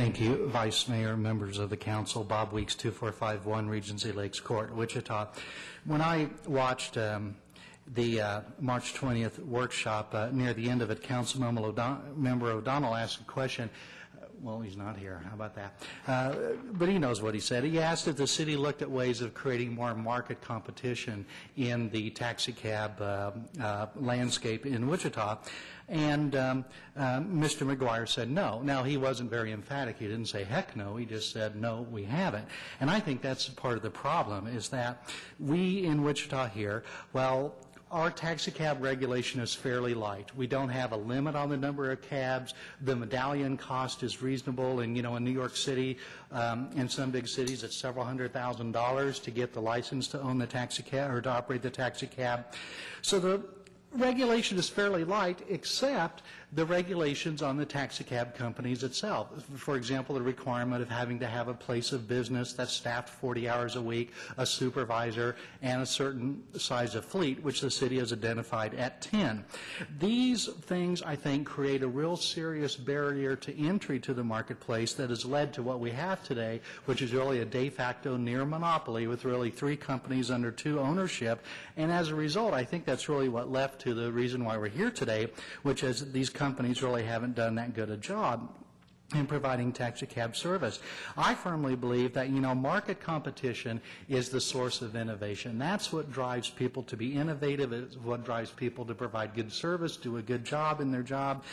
Thank you, Vice Mayor, members of the council. Bob Weeks, 2451 Regency Lakes Court, Wichita. When I watched the March 20th workshop, near the end of it, Councilmember O'Donnell asked a question. Well, he's not here. How about that? But he knows what he said. He asked if the city looked at ways of creating more market competition in the taxicab landscape in Wichita. And Mr. McGuire said no. Now, he wasn't very emphatic. He didn't say, heck no. He just said, no, we haven't. And I think that's part of the problem, is that we in Wichita here, well, our taxicab regulation is fairly light. We don't have a limit on the number of cabs. The medallion cost is reasonable. And, you know, in New York City, in some big cities, it's several $100,000 to get the license to own the taxicab or to operate the taxicab. So the regulation is fairly light, except the regulations on the taxicab companies itself. For example, the requirement of having to have a place of business that's staffed 40 hours a week, a supervisor, and a certain size of fleet, which the city has identified at 10. These things, I think, create a real serious barrier to entry to the marketplace that has led to what we have today, which is really a de facto near monopoly with really 3 companies under 2 ownership. And as a result, I think that's really what left to the reason why we're here today, which is these companies really haven't done that good a job in providing taxicab service. I firmly believe that, you know, market competition is the source of innovation. That's what drives people to be innovative. It's what drives people to provide good service, do a good job in their job.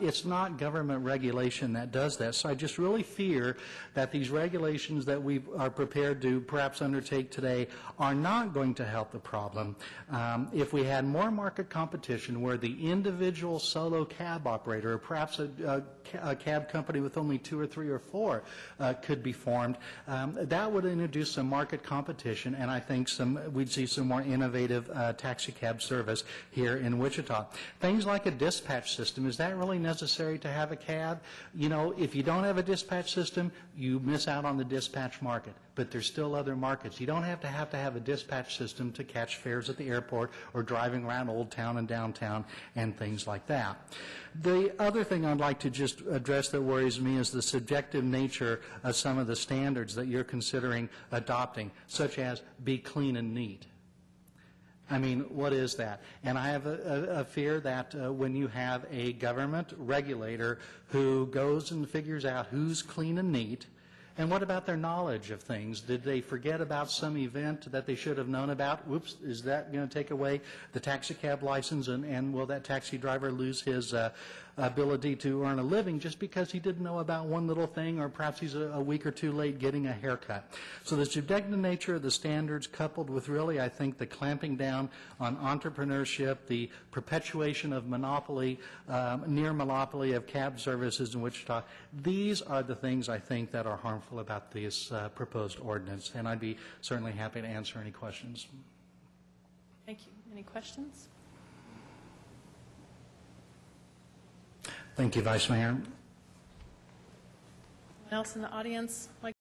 It's not government regulation that does that. So I just really fear that these regulations that we are prepared to perhaps undertake today are not going to help the problem. If we had more market competition where the individual solo cab operator, or perhaps a cab company with only 2 or 3 or 4 could be formed, that would introduce some market competition, and I think we'd see some more innovative taxicab service here in Wichita. Things like a dispatch system, is that really necessary to have a cab? You know, if you don't have a dispatch system, you miss out on the dispatch market, but there's still other markets. You don't have to have a dispatch system to catch fares at the airport or driving around Old Town and downtown and things like that. The other thing I'd like to just address that worries me is the subjective nature of some of the standards that you're considering adopting, such as be clean and neat. I mean, what is that? And I have a fear that when you have a government regulator who goes and figures out who's clean and neat, and what about their knowledge of things? Did they forget about some event that they should have known about? Whoops, is that going to take away the taxicab license, and will that taxi driver lose his ability to earn a living just because he didn't know about one little thing, or perhaps he's a week or 2 late getting a haircut? So the subjective nature of the standards, coupled with really, I think, the clamping down on entrepreneurship, the perpetuation of monopoly, near monopoly of cab services in Wichita, these are the things I think that are harmful about this proposed ordinance, and I'd be certainly happy to answer any questions. Thank you. Any questions? Thank you, Vice Mayor. Anyone else in the audience like